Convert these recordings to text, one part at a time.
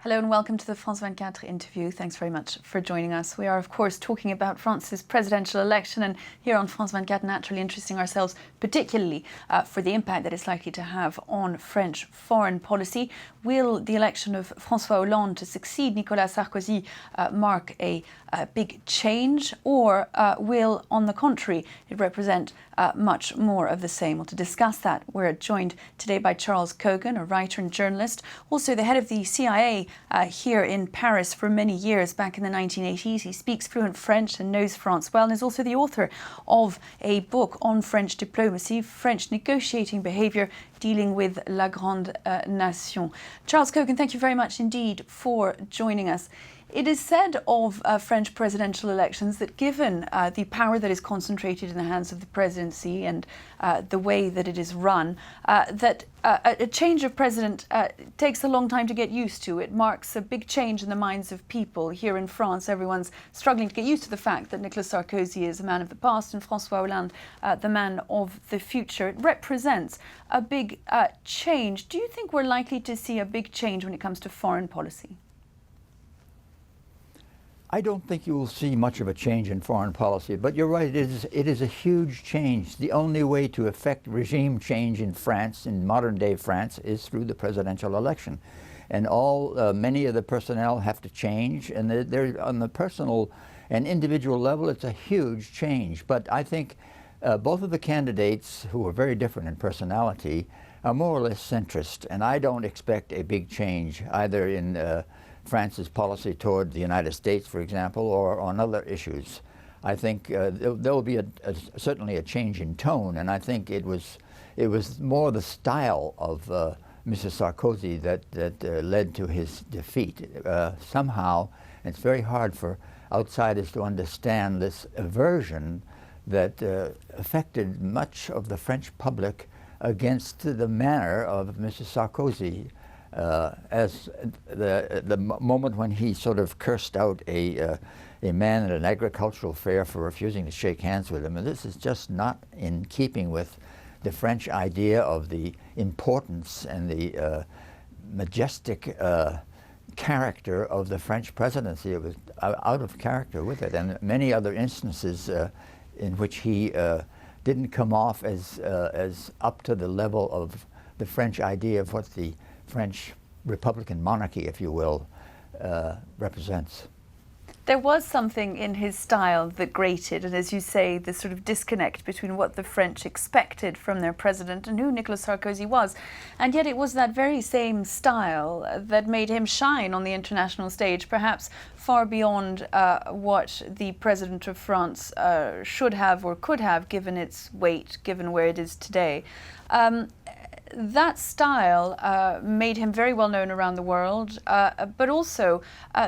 Hello and welcome to the France 24 interview. Thanks very much for joining us. We are, of course, talking about France's presidential election, and here on France 24, naturally interesting ourselves particularly for the impact that it's likely to have on French foreign policy. Will the election of François Hollande to succeed Nicolas Sarkozy mark a big change, or will, on the contrary, it represent much more of the same? Well, to discuss that, we're joined today by Charles Cogan, a writer and journalist, also the head of the CIA here in Paris for many years, back in the 1980s. He speaks fluent French and knows France well, and is also the author of a book on French diplomacy, French negotiating behaviour, dealing with La Grande Nation. Charles Cogan, thank you very much indeed for joining us. It is said of French presidential elections that given the power that is concentrated in the hands of the presidency and the way that it is run, that a change of president takes a long time to get used to. It marks a big change in the minds of people. Here in France, everyone's struggling to get used to the fact that Nicolas Sarkozy is a man of the past and François Hollande the man of the future. It represents a big change. Do you think we're likely to see a big change when it comes to foreign policy? I don't think you will see much of a change in foreign policy, but you're right, it is a huge change. The only way to effect regime change in France, in modern-day France, is through the presidential election. And many of the personnel have to change, and they're on the personal and individual level, it's a huge change. But I think both of the candidates, who are very different in personality, are more or less centrist, and I don't expect a big change either in France's policy toward the United States, for example, or on other issues. I think there will be certainly a change in tone, and I think it was more the style of Mr. Sarkozy that led to his defeat. Somehow, it's very hard for outsiders to understand this aversion that affected much of the French public against the manner of Mr. Sarkozy. As the moment when he sort of cursed out a man at an agricultural fair for refusing to shake hands with him. And this is just not in keeping with the French idea of the importance and the majestic character of the French presidency. It was out of character with it, and many other instances in which he didn't come off as up to the level of the French idea of what the French Republican monarchy, if you will, represents. There was something in his style that grated, and as you say, the sort of disconnect between what the French expected from their president and who Nicolas Sarkozy was. And yet it was that very same style that made him shine on the international stage, perhaps far beyond what the president of France should have or could have, given its weight, given where it is today. That style made him very well known around the world, but also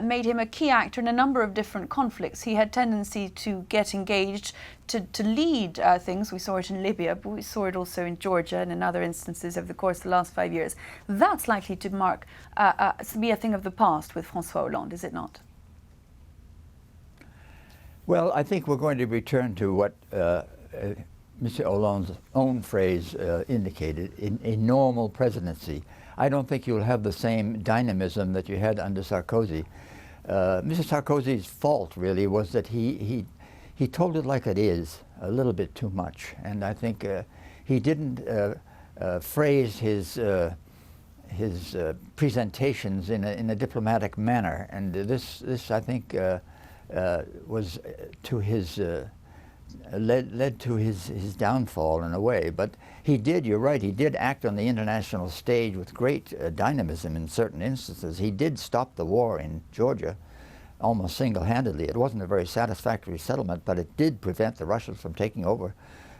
made him a key actor in a number of different conflicts. He had tendency to get engaged, to lead things. We saw it in Libya, but we saw it also in Georgia and in other instances over the course of the last 5 years. That's likely to be a thing of the past with François Hollande, is it not? Well, I think we're going to return to what Mr. Hollande's own phrase indicated, in a normal presidency. I don't think you'll have the same dynamism that you had under Sarkozy. Mr. Sarkozy's fault really was that he told it like it is a little bit too much, and I think he didn't phrase his presentations in a diplomatic manner, and this I think was to his led to his downfall in a way. But he did, you're right, he did act on the international stage with great dynamism in certain instances. He did stop the war in Georgia almost single-handedly. It wasn't a very satisfactory settlement, but it did prevent the Russians from taking over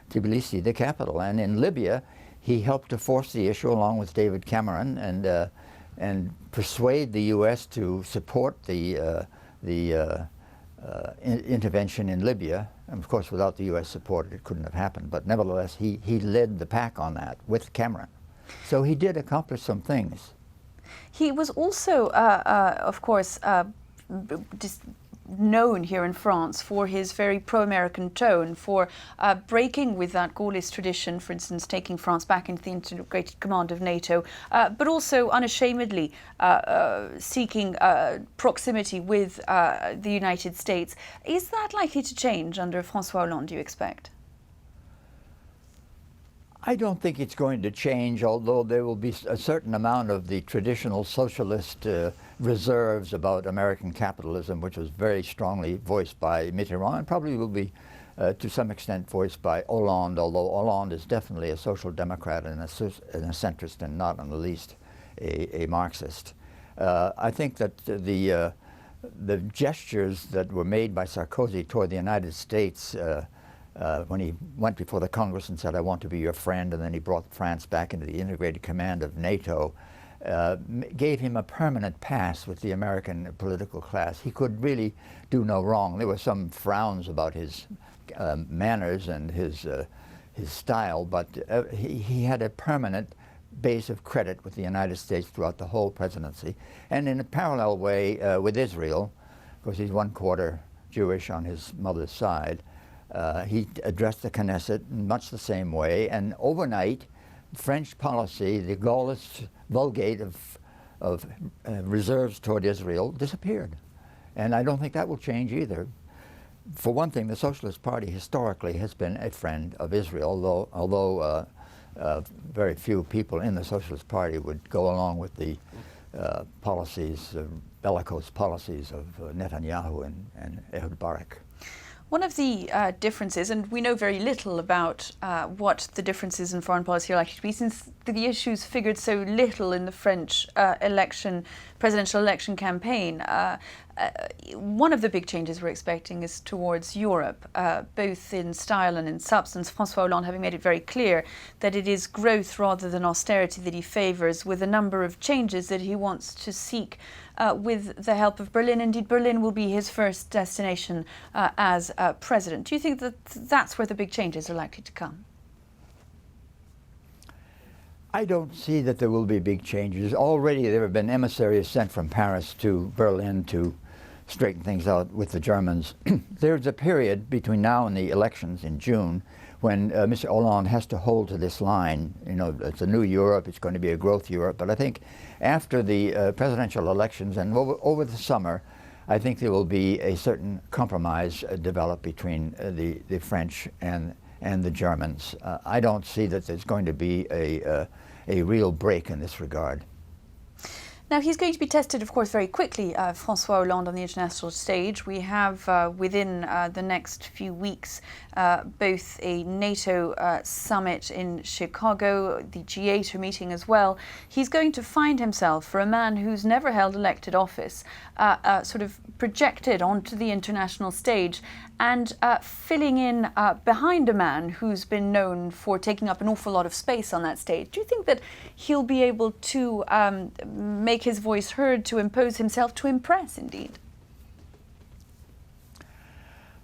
Tbilisi, the capital. And in Libya, he helped to force the issue along with David Cameron and persuade the U.S. to support the intervention in Libya. And of course, without the U.S. support, it couldn't have happened. But nevertheless, he led the pack on that with Cameron. So he did accomplish some things. He was also, of course, known here in France for his very pro-American tone, for breaking with that Gaullist tradition, for instance, taking France back into the integrated command of NATO, but also unashamedly seeking proximity with the United States. Is that likely to change under François Hollande, do you expect? I don't think it's going to change, although there will be a certain amount of the traditional socialist reserves about American capitalism, which was very strongly voiced by Mitterrand, and probably will be to some extent voiced by Hollande, although Hollande is definitely a social democrat and a centrist and not in the least a Marxist. I think that the gestures that were made by Sarkozy toward the United States when he went before the Congress and said, "I want to be your friend," and then he brought France back into the integrated command of NATO, gave him a permanent pass with the American political class. He could really do no wrong. There were some frowns about his manners and his style, but he had a permanent base of credit with the United States throughout the whole presidency. And in a parallel way with Israel, because he's 1/4 Jewish on his mother's side, he addressed the Knesset in much the same way, and overnight, French policy, the Gaullist vulgate of reserves toward Israel, disappeared. And I don't think that will change either. For one thing, the Socialist Party historically has been a friend of Israel, although very few people in the Socialist Party would go along with the policies, bellicose policies of Netanyahu and Ehud Barak. One of the differences, and we know very little about what the differences in foreign policy are likely to be, since the issues figured so little in the French presidential election campaign. One of the big changes we're expecting is towards Europe, both in style and in substance. François Hollande having made it very clear that it is growth rather than austerity that he favours, with a number of changes that he wants to seek with the help of Berlin. Indeed, Berlin will be his first destination as president. Do you think that that's where the big changes are likely to come? I don't see that there will be big changes. Already there have been emissaries sent from Paris to Berlin to straighten things out with the Germans. There's a period between now and the elections in June when Mr. Hollande has to hold to this line. You know, it's a new Europe, it's going to be a growth Europe. But I think after the presidential elections and over the summer, I think there will be a certain compromise developed between the French and the Germans. I don't see that there's going to be a real break in this regard. Now, he's going to be tested, of course, very quickly, François Hollande, on the international stage. We have, within the next few weeks, both a NATO summit in Chicago, the G8 are meeting as well. He's going to find himself, for a man who's never held elected office, sort of projected onto the international stage and filling in behind a man who's been known for taking up an awful lot of space on that stage. Do you think that he'll be able to make his voice heard, to impose himself, to impress, indeed?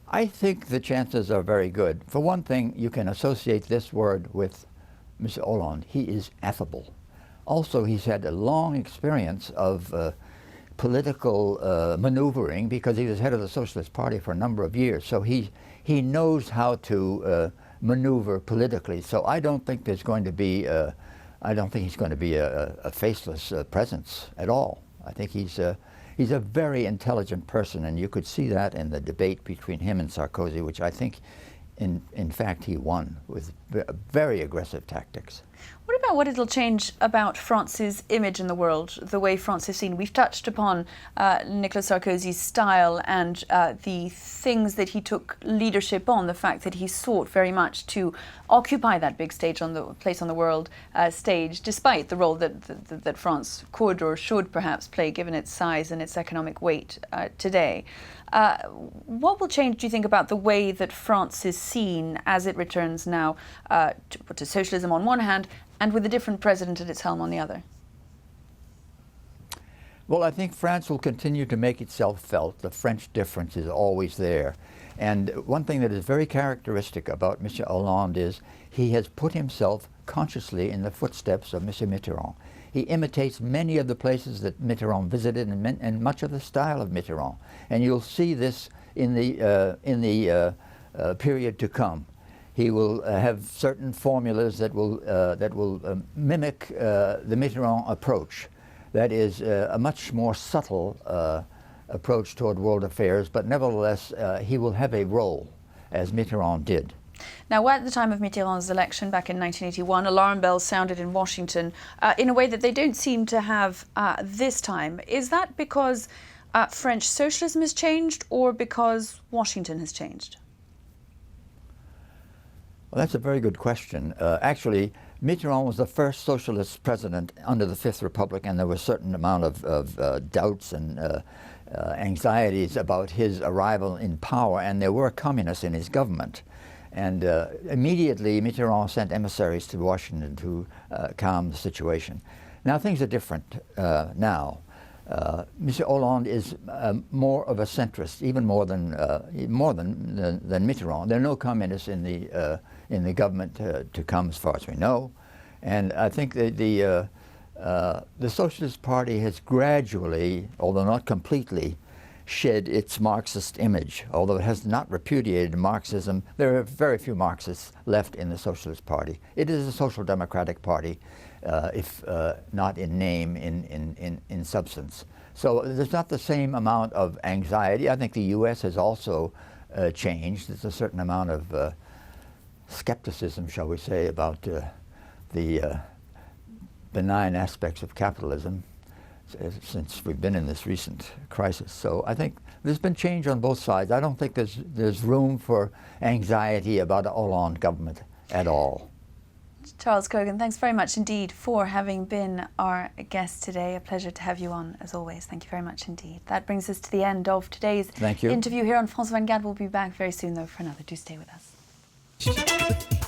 I think the chances are very good. For one thing, you can associate this word with Mr. Hollande. He is affable. Also, he's had a long experience of political maneuvering, because he was head of the Socialist Party for a number of years. So he knows how to maneuver politically. So I don't think there's going to be I don't think he's going to be a faceless presence at all. I think he's a very intelligent person, and you could see that in the debate between him and Sarkozy, which I think, in fact, he won with very aggressive tactics. What about what it'll change about France's image in the world, the way France is seen? We've touched upon Nicolas Sarkozy's style and the things that he took leadership on, the fact that he sought very much to occupy that big stage on the place on the world stage, despite the role that France could or should perhaps play, given its size and its economic weight today. What will change, do you think, about the way that France is seen as it returns now to socialism on one hand, and with a different president at its helm on the other? Well, I think France will continue to make itself felt. The French difference is always there. And one thing that is very characteristic about Mr. Hollande is he has put himself consciously in the footsteps of Mr. Mitterrand. He imitates many of the places that Mitterrand visited and much of the style of Mitterrand. And you'll see this in the period to come. He will have certain formulas that will mimic the Mitterrand approach. That is a much more subtle approach toward world affairs, but nevertheless he will have a role, as Mitterrand did. Now, at the time of Mitterrand's election back in 1981, alarm bells sounded in Washington in a way that they don't seem to have this time. Is that because French socialism has changed, or because Washington has changed? Well, that's a very good question. Actually, Mitterrand was the first socialist president under the Fifth Republic, and there was a certain amount of doubts and anxieties about his arrival in power, and there were communists in his government. And immediately Mitterrand sent emissaries to Washington to calm the situation. Now things are different now. Mr. Hollande is more of a centrist, even more than Mitterrand. There are no communists in the government to come, as far as we know, and I think that the Socialist Party has gradually, although not completely, shed its Marxist image. Although it has not repudiated Marxism, there are very few Marxists left in the Socialist Party. It is a social democratic party, if not in name, in substance. So there's not the same amount of anxiety. I think the U.S. has also changed. There's a certain amount of skepticism, shall we say, about the benign aspects of capitalism since we've been in this recent crisis. So I think there's been change on both sides. I don't think there's room for anxiety about a Hollande government at all. Charles Cogan, thanks very much indeed for having been our guest today. A pleasure to have you on, as always. Thank you very much indeed. That brings us to the end of today's interview here on France 24. We'll be back very soon, though, for another. Do stay with us.